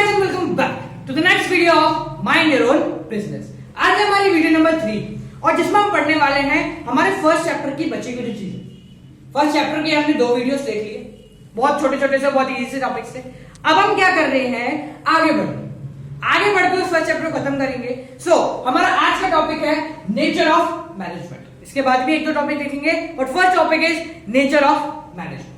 guys and welcome back to the next video of Mind Your Own Business। आज है हमारी video number 3 और जिसमें हम पढ़ने वाले हैं हमारे फर्स्ट चैप्टर की बची हुई जो चीजें। फर्स्ट चैप्टर की हमने 2 वीडियोस देख लिए, बहुत छोटे छोटे से, बहुत इजी से टॉपिक से। अब हम क्या कर रहे हैं, आगे बढ़ते हुए फर्स्ट चैप्टर को खत्म करेंगे। हमारा आज का टॉपिक है नेचर ऑफ मैनेजमेंट। इसके बाद भी 1-2 टॉपिक देखेंगे, but first topic is nature of management.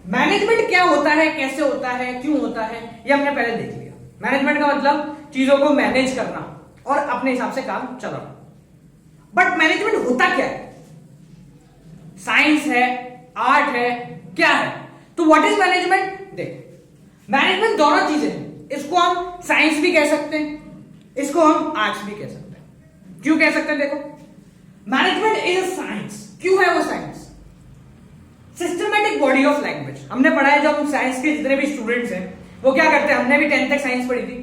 Management क्या होता है, कैसे होता है, क्यों होता है, ये हमने पहले देख लिया। मैनेजमेंट का मतलब चीजों को मैनेज करना और अपने हिसाब से काम चलाना। बट मैनेजमेंट होता क्या है? साइंस है, आर्ट है, क्या है? तो व्हाट इज मैनेजमेंट? देख, मैनेजमेंट दोनों चीजें हैं। इसको हम साइंस भी कह सकते हैं, इसको हम आर्ट्स भी कह सकते हैं। क्यों कह सकते हैं? देखो, मैनेजमेंट इज अ साइंस। क्यों है वो science? Systematic body of language. हमने पढ़ा है, जब हम साइंस के जितने भी स्टूडेंट्स हैं वो क्या करते हैं, हमने भी 10th तक साइंस पढ़ी थी।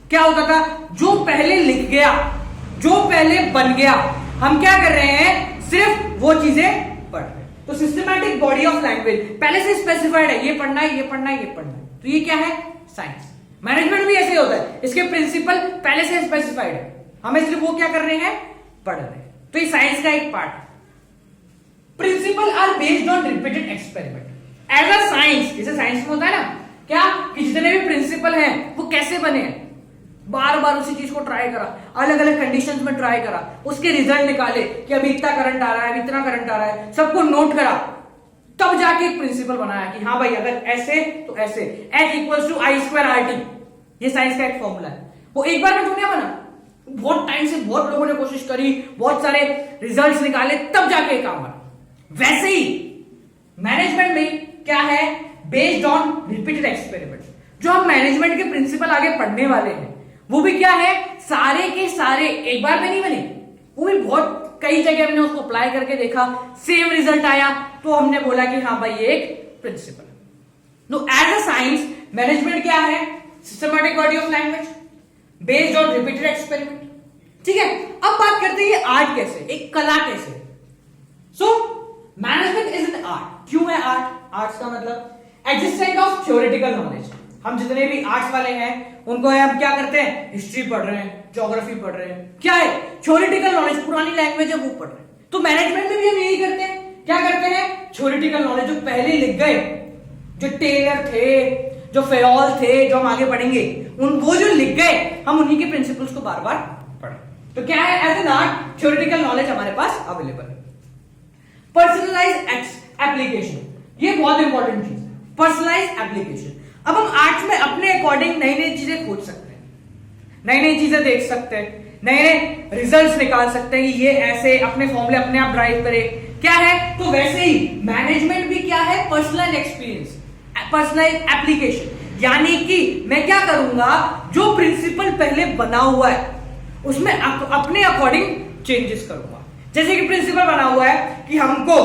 क्या होता था, जो पहले लिख गया, जो पहले बन गया, हम क्या कर रहे हैं, सिर्फ वो चीजें पढ़ रहे हैं। तो सिस्टमैटिक बॉडी ऑफ लैंग्वेज पहले से स्पेसिफाइड है, ये पढ़ना है, ये पढ़ना है, ये पढ़ना है। तो ये क्या है? साइंस। मैनेजमेंट भी ऐसे होता है, इसके प्रिंसिपल पहले से स्पेसिफाइड है, हमें सिर्फ वो क्या कर रहे हैं, पढ़ रहे हैं। तो ये साइंस का एक पार्ट है। Principle are based on repeated experiment. As a science, जैसे साइंस में होता है ना, क्या कि जितने भी प्रिंसिपल हैं वो कैसे बने हैं, बार बार उसी चीज को ट्राई करा, अलग अलग कंडीशंस में ट्राई करा, उसके रिजल्ट निकाले कि अभी इतना करंट आ रहा है, अभी इतना करंट आ रहा है, सबको नोट करा, तब जाके एक प्रिंसिपल बनाया कि हाँ भाई, अगर ऐसे तो ऐसे, H=I²RT। ये साइंस का एक फॉर्मूला है। वो एक बार में दुनिया बना, बहुत टाइम से बहुत लोगों ने कोशिश करी, बहुत सारे रिजल्ट्स निकाले, तब जाके काम बना। वैसे ही मैनेजमेंट में क्या है, बेस्ड ऑन रिपीटेड एक्सपेरिमेंट। जो हम मैनेजमेंट के प्रिंसिपल आगे पढ़ने वाले हैं वो भी क्या है, सारे के सारे एक बार में नहीं बने, वो भी बहुत कई जगह हमने उसको अप्लाई करके देखा, सेम रिजल्ट आया, तो हमने बोला कि हाँ भाई, ये एक प्रिंसिपल है। No, as a science management क्या है, systematic body of language based on repeated experiment. ठीक है, अब बात करते हैं ये आर्ट कैसे, एक कला कैसे। सो मैनेजमेंट इज एन आर्ट। क्यों है आर्ट? आर्ट्स का मतलब एग्जिस्टेंस ऑफ थ्योरेटिकल नॉलेज। हम जितने भी आर्ट्स वाले हैं उनको हम क्या करते हैं, हिस्ट्री पढ़ रहे हैं, ज्योग्राफी पढ़ रहे हैं, क्या है, थ्योरेटिकल नॉलेज, पुरानी लैंग्वेज है वो पढ़ रहे हैं। तो मैनेजमेंट में भी हम यही करते हैं। क्या करते हैं, थ्योरेटिकल नॉलेज, जो पहले लिख गए, जो टेलर थे, जो फेयोल थे, जो हम आगे पढ़ेंगे, वो जो लिख गए, हम उन्हीं के प्रिंसिपल्स को बार बार पढ़ें। तो क्या है, as an art theoretical knowledge हमारे पास अवेलेबल है। पर्सनलाइज एप्लीकेशन, ये बहुत इंपॉर्टेंट चीज है, पर्सनलाइज एप्लीकेशन। अब हम आर्ट्स में अपने अकॉर्डिंग नई नई चीजें खोज सकते हैं, नई नई चीजें देख सकते हैं, नए नए रिजल्ट्स निकाल सकते हैं कि ये ऐसे अपने फॉर्मूले अपने आप ड्राइव करे। क्या है, तो वैसे ही मैनेजमेंट भी क्या है, पर्सनलाइज एक्सपीरियंस, पर्सनलाइज एप्लीकेशन। यानी कि मैं क्या करूंगा, जो प्रिंसिपल पहले बना हुआ है उसमें अपने अकॉर्डिंग चेंजेस करूंगा। जैसे कि प्रिंसिपल बना हुआ है कि हमको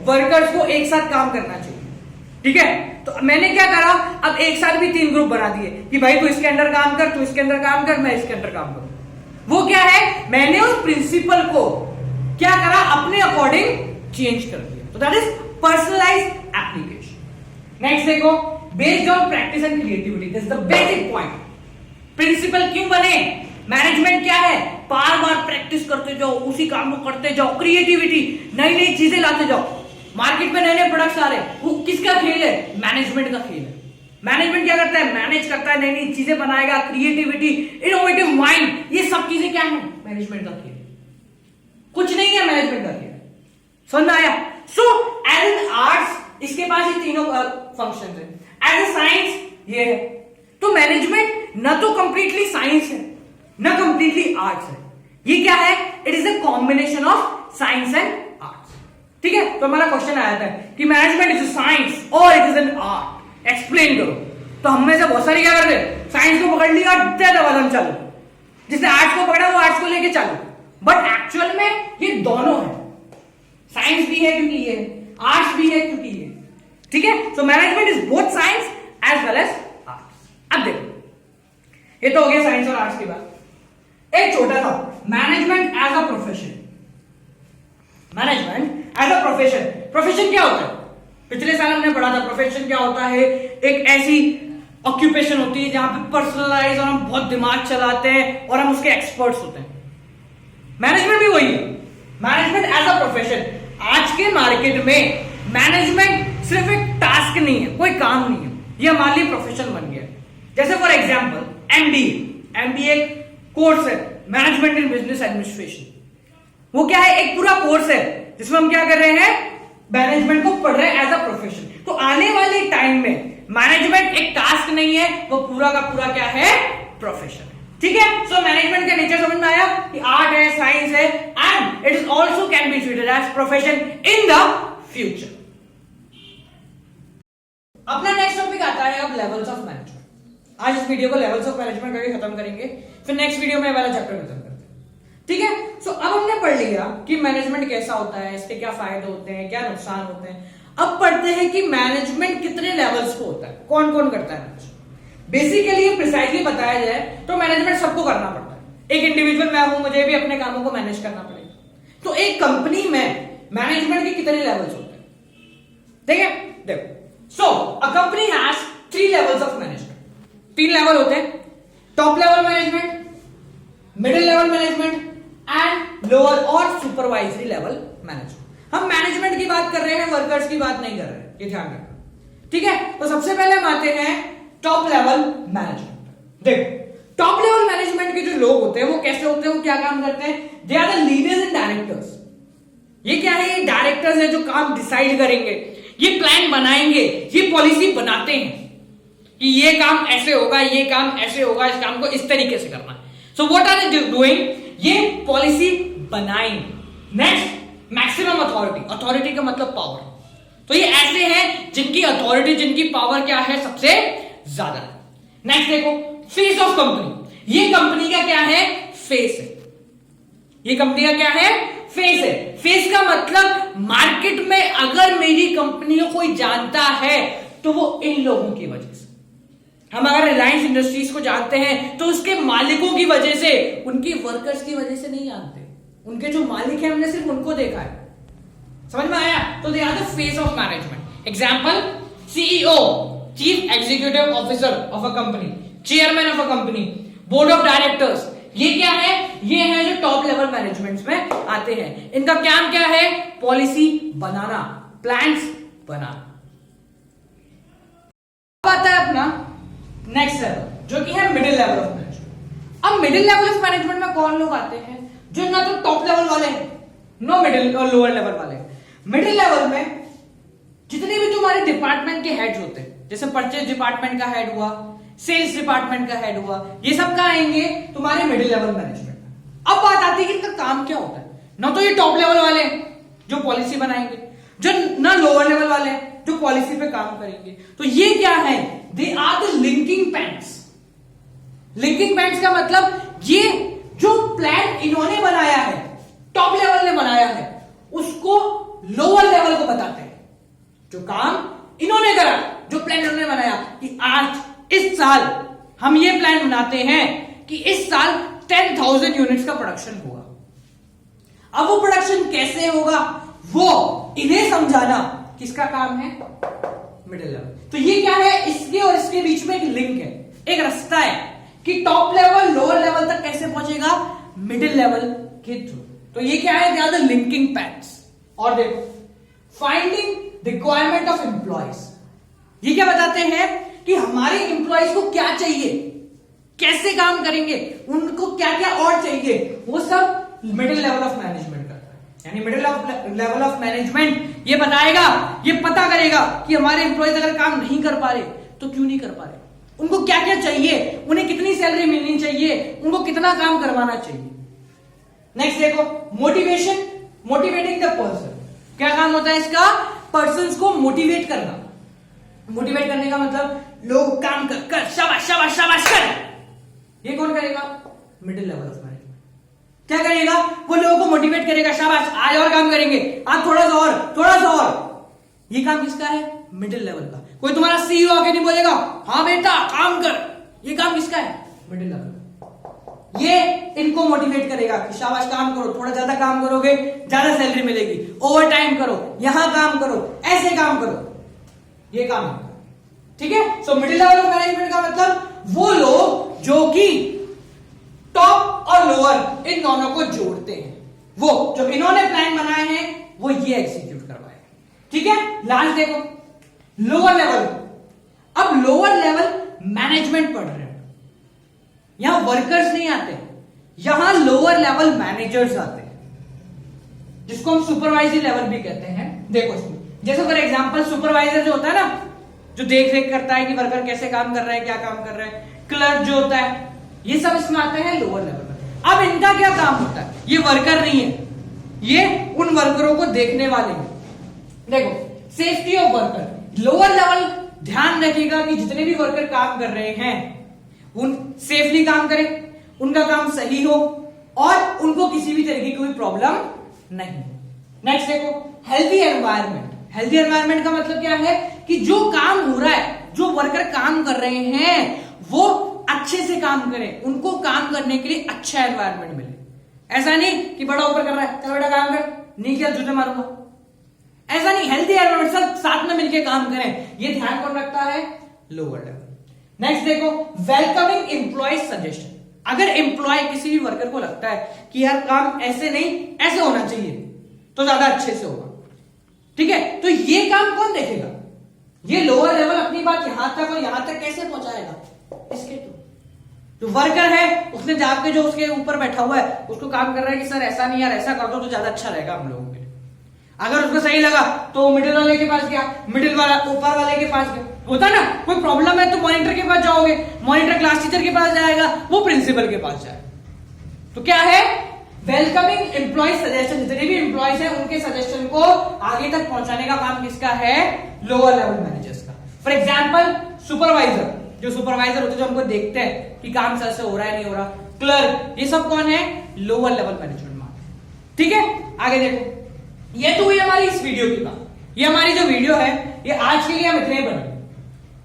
वर्कर्स को एक साथ काम करना चाहिए, ठीक है, तो मैंने क्या करा, अब एक साथ भी 3 ग्रुप बना दिए कि भाई तू इसके अंदर काम कर, तू इसके अंदर काम कर, मैं इसके अंदर काम करूं। वो क्या है, मैंने उस प्रिंसिपल को क्या करा, अपने अकॉर्डिंग चेंज कर दिया। तो that is personalize application. Next देखो, based on practice and creativity, this is the basic point. Principle क्यों बने, मैनेजमेंट क्या है, बार बार प्रैक्टिस करते जाओ, उसी काम को करते जाओ, क्रिएटिविटी, नई नई चीजें लाते जाओ। मार्केट में नए नए प्रोडक्ट्स आ रहे हैं, वो किसका खेल है, मैनेजमेंट का खेल है। मैनेजमेंट क्या करता है, मैनेज करता है, नई नई चीजें बनाएगा, क्रिएटिविटी, इनोवेटिव माइंड, ये सब चीजें क्या है, मैनेजमेंट का खेल। कुछ नहीं है मैनेजमेंट का खेल। समझ में आया? सो एज एन आर्ट्स इसके पास ये तीनों फंक्शन है, एज ए साइंस ये है। तो मैनेजमेंट न तो कंप्लीटली साइंस है, न कंप्लीटली आर्ट्स है, ये क्या है, it is a combination of science and arts. ठीक है, तो हमारा क्वेश्चन आया था कि मैनेजमेंट इज अ साइंस और it is an art, explain करो। तो हम में से बहुत सारी क्या करते, साइंस को पकड़ लिया, दम चालू, जिसने आर्ट्स को पकड़ा वो आर्ट्स को लेके चालू। बट एक्चुअल में ये दोनों है, साइंस भी है क्योंकि ये, आर्ट्स भी है क्योंकि ये। ठीक है, so management is both science as well as arts. अब देखो, ये तो हो गया साइंस और आर्ट्स की बात। एक छोटा सा management as a profession. Management as a profession, profession क्या होता है, पिछले साल हमने पढ़ा था। प्रोफेशन क्या होता है, एक ऐसी ऑक्यूपेशन होती है जहां पे पर्सनलाइज और हम बहुत दिमाग चलाते हैं और हम उसके एक्सपर्ट्स होते हैं। मैनेजमेंट भी वही है, मैनेजमेंट एज अ प्रोफेशन। आज के मार्केट में मैनेजमेंट सिर्फ एक टास्क नहीं है, कोई काम नहीं है, ये हमारे लिए प्रोफेशन बन गया है। जैसे फॉर एग्जांपल एमबीए एक कोर्स है, मैनेजमेंट इन बिजनेस एडमिनिस्ट्रेशन। वो क्या है, एक पूरा कोर्स है जिसमें हम क्या कर रहे हैं, मैनेजमेंट को पढ़ रहे हैं एज अ प्रोफेशन। तो आने वाले टाइम में मैनेजमेंट एक टास्क नहीं है, वो पूरा का पूरा क्या है, प्रोफेशन। ठीक है, सो मैनेजमेंट का नेचर समझ में आया कि आर्ट है, साइंस है, and it is also can be treated as profession in the future. अपना नेक्स्ट टॉपिक आता है अब लेवल्स ऑफ मैनेजमेंट। आज इस वीडियो को लेवल्स ऑफ मैनेजमेंट करके खत्म करेंगे, फिर नेक्स्ट वीडियो में वाला चैप्टर खत्म करते हैं। ठीक है, सो अब हमने पढ़ लिया कि मैनेजमेंट कैसा होता है, इसके क्या फायदे होते हैं, क्या नुकसान होते हैं। अब पढ़ते हैं कि मैनेजमेंट कितने लेवल्स पे होता है, कौन कौन करता है मैनेजमेंट। बेसिकली प्रिसाइजली बताया जाए तो मैनेजमेंट सबको करना पड़ता है। एक इंडिविजुअल मैं हूं, मुझे भी अपने कामों को मैनेज करना पड़ेगा। तो एक कंपनी में मैनेजमेंट के कितने लेवल्स होते हैं, ठीक है, देखो। So a company has 3 levels of management. 3 level होते हैं, top level management, middle level management and lower और सुपरवाइजरी लेवल मैनेजमेंट। हम मैनेजमेंट की बात कर रहे हैं, वर्कर्स की बात नहीं कर रहे हैं, ये ध्यान रखना। ठीक है, तो सबसे पहले हम आते हैं टॉप लेवल मैनेजमेंट। देखो, टॉप लेवल मैनेजमेंट के जो लोग होते हैं वो कैसे होते हैं, वो क्या काम करते हैं, they are the leaders and directors. ये क्या है, ये डायरेक्टर्स है जो काम डिसाइड करेंगे, ये प्लान बनाएंगे, ये पॉलिसी बनाते हैं कि ये काम ऐसे होगा, ये काम ऐसे होगा, इस काम को इस तरीके से करना है। So what are they doing, ये पॉलिसी बनाएंगे। Next, maximum authority. अथॉरिटी का मतलब पावर। तो ये ऐसे हैं जिनकी अथॉरिटी, जिनकी पावर क्या है, सबसे ज्यादा है। नेक्स्ट देखो, फेस ऑफ कंपनी। ये कंपनी का क्या है, फेस है। ये कंपनी का क्या है, फेस है। फेस का मतलब मार्केट में अगर मेरी कंपनी को कोई जानता है तो वो इन लोगों की वजह से। हम अगर रिलायंस इंडस्ट्रीज को जानते हैं तो उसके मालिकों की वजह से, उनकी वर्कर्स की वजह से नहीं जानते। उनके जो मालिक हैं हमने सिर्फ उनको देखा है। समझ में आया? तो they are the face of management. Example, CEO, chief executive officer of a company, chairman of a company, board of directors. ये क्या है, ये है जो टॉप लेवल मैनेजमेंट में आते हैं। इनका काम क्या है, पॉलिसी बनाना, प्लान्स बनाना। अब आता है अपना नेक्स्ट लेवल जो कि है मिडिल लेवल ऑफ मैनेजमेंट। अब मिडिल लेवल ऑफ मैनेजमेंट में कौन लोग आते हैं, जो ना तो टॉप लेवल वाले हैं, नो मिडिल और लोअर लेवल वाले। मिडिल लेवल में जितने भी तुम्हारे डिपार्टमेंट के हेड्स होते हैं, जैसे परचेज डिपार्टमेंट का हेड हुआ, सेल्स डिपार्टमेंट का हेड हुआ, ये सब कहां आएंगे, तुम्हारे मिडिल लेवल मैनेजमेंट में। अब बात आती है कि इनका काम क्या होता है। ना तो ये टॉप लेवल वाले जो पॉलिसी बनाएंगे, जो ना लोअर लेवल वाले जो पॉलिसी पे काम करेंगे। तो ये क्या है, they are the linking pants. Linking pants का मतलब ये जो प्लान इन्होंने बनाया है, टॉप लेवल ने बनाया है, उसको लोअर लेवल को बताते हैं। जो काम इन्होंने करा, जो प्लान इन्होंने बनाया कि आज इस साल हम ये प्लान बनाते हैं कि इस साल 10,000 यूनिट्स का प्रोडक्शन होगा। अब वो प्रोडक्शन कैसे होगा, वो इन्हें समझाना किसका काम है, मिडिल लेवल। तो ये क्या है, इसके और इसके बीच में एक लिंक है, एक रास्ता है कि टॉप लेवल लोअर लेवल तक कैसे पहुंचेगा, मिडिल लेवल के थ्रू। तो ये क्या है, ज्यादा लिंकिंग पैड्स। और देखो, फाइंडिंग रिक्वायरमेंट ऑफ एम्प्लॉयज। ये क्या बताते हैं कि हमारे एम्प्लॉयज को क्या चाहिए, कैसे काम करेंगे, उनको क्या क्या और चाहिए, वो सब मिडिल लेवल ऑफ मैनेजमेंट करता है। यानी मिडिल लेवल ऑफ मैनेजमेंट ये बताएगा, ये पता करेगा कि हमारे एम्प्लॉयज अगर काम नहीं कर पा रहे तो क्यों नहीं कर पा रहे, उनको क्या क्या चाहिए, उन्हें कितनी सैलरी मिलनी चाहिए, उनको कितना काम करवाना चाहिए। नेक्स्ट देखो, मोटिवेशन, मोटिवेटिंग द पर्सन। क्या काम होता है इसका, पर्सन को मोटिवेट करना। मोटिवेट करने का मतलब लोग काम कर कर शाबाश शाबाश शाबाश कर। ये कौन करेगा, मिडिल लेवल ऑफ मैनेजमेंट। क्या करेगा, वो लोगों को मोटिवेट करेगा, शाबाश आज और काम करेंगे, आज थोड़ा सा और, थोड़ा सा और। ये काम किसका है, मिडिल लेवल का। कोई तुम्हारा सीईओ आके नहीं बोलेगा हाँ बेटा काम कर, ये काम किसका है, मिडिल लेवल। ये इनको मोटिवेट करेगा कि शाबाश काम करो, थोड़ा ज्यादा काम करोगे ज्यादा सैलरी मिलेगी, ओवर टाइम करो, यहां काम करो, ऐसे काम करो। ये काम है। ठीक है। So middle level of management का मतलब वो लोग जो कि टॉप और लोअर इन दोनों को जोड़ते हैं, वो जो इन्होंने प्लान बनाए हैं वो ये एग्जीक्यूट करवाए, ठीक है। लास्ट देखो लोअर लेवल। अब लोअर लेवल मैनेजमेंट पढ़ रहे हैं, यहां वर्कर्स नहीं आते, यहां लोअर लेवल मैनेजर्स आते हैं, जिसको हम सुपरवाइजरी लेवल भी कहते हैं। देखो इसमें जैसे फॉर एग्जांपल सुपरवाइजर जो होता है ना, जो देख रेख करता है कि वर्कर कैसे काम कर रहा है, क्या काम कर रहा है, क्लर्क जो होता है, ये सब इसमें आते हैं लोअर लेवल में। अब इनका क्या काम होता है, ये वर्कर नहीं है, ये उन वर्करों को देखने वाले हैं। देखो safety of worker, lower level ध्यान रखिएगा कि जितने भी वर्कर काम कर रहे हैं उन सेफली काम करें, उनका काम सही हो और उनको किसी भी तरीके की कोई प्रॉब्लम नहीं। नेक्स्ट देखो हेल्थी एनवायरनमेंट। हेल्थी एनवायरनमेंट का मतलब क्या है कि जो काम हो रहा है, जो वर्कर काम कर रहे हैं वो अच्छे से काम करें, उनको काम करने के लिए अच्छा एनवायरनमेंट मिले। ऐसा नहीं कि बड़ा ऊपर कर रहा है, चल बेटा काम कर, नहीं किया जूते मारूंगा, ऐसा नहीं। हेल्थी एनवायरनमेंट, सब साथ में मिलकर काम करें, ये ध्यान कौन रखता है, लोअर लेवल। नेक्स्ट देखो वेलकमिंग एम्प्लॉय सजेशन। अगर एम्प्लॉय किसी भी वर्कर को लगता है कि यार काम ऐसे नहीं ऐसे होना चाहिए तो ज्यादा अच्छे से होगा, ठीक है, तो ये काम कौन देखेगा, ये लोअर लेवल अपनी बात यहां तक और यहां तक कैसे पहुंचाएगा, इसके थ्रू। जो वर्कर है उसने जाके जो उसके ऊपर बैठा हुआ है उसको काम कर रहा है कि सर ऐसा नहीं यार ऐसा कर दो तो ज्यादा अच्छा रहेगा हम लोगों के लिए। अगर उसको सही लगा तो मिडिल वाले के पास गया, मिडिल वाला ऊपर वाले के पास गया, होता ना कोई प्रॉब्लम है तो मॉनिटर के पास जाओगे, मॉनिटर क्लास टीचर के पास जाएगा, वो प्रिंसिपल के पास जाएगा। तो क्या है, वेलकमिंग एम्प्लॉय सजेशन, जितने भी एम्प्लॉयज हैं उनके सजेशन को आगे तक पहुंचाने का काम किसका है, लोअर लेवल मैनेजर्स का। फॉर एग्जाम्पल सुपरवाइजर, जो सुपरवाइजर होते हैं जो हमको देखते हैं कि काम सर से हो रहा है नहीं हो रहा, क्लर्क, ये सब कौन है, लोअर लेवल मैनेजमेंट में, ठीक है। आगे देखो ये तो हुई हमारी इस वीडियो की बात, ये हमारी जो वीडियो है ये आज के लिए हम इतने ही बने,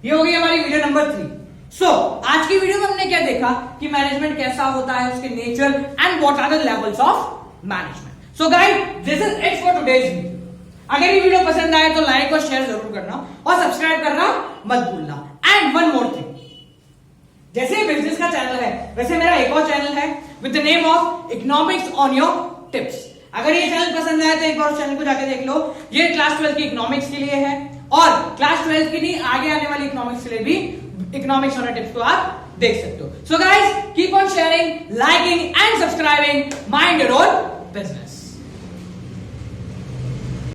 ये हो गई हमारी वीडियो नंबर 3। सो आज की वीडियो में हमने क्या देखा कि मैनेजमेंट कैसा होता है, उसके nature and what are the levels of management. So guys this is it for today's video. अगर ये वीडियो पसंद आए तो लाइक और शेयर जरूर करना और सब्सक्राइब करना मत भूलना। एंड वन मोर थिंग, जैसे बिजनेस का चैनल है वैसे मेरा एक और चैनल है with the name of economics on your tips. अगर ये चैनल पसंद आए तो एक बार उस चैनल को जाके देख लो। ये क्लास 12 की इकोनॉमिक्स के लिए है और क्लास 12 की नहीं आगे आने वाली इकोनॉमिक्स के लिए भी इकोनॉमिक्स ऑन टिप्स को आप देख सकते हो। So guys keep on sharing, liking and subscribing mind your own business.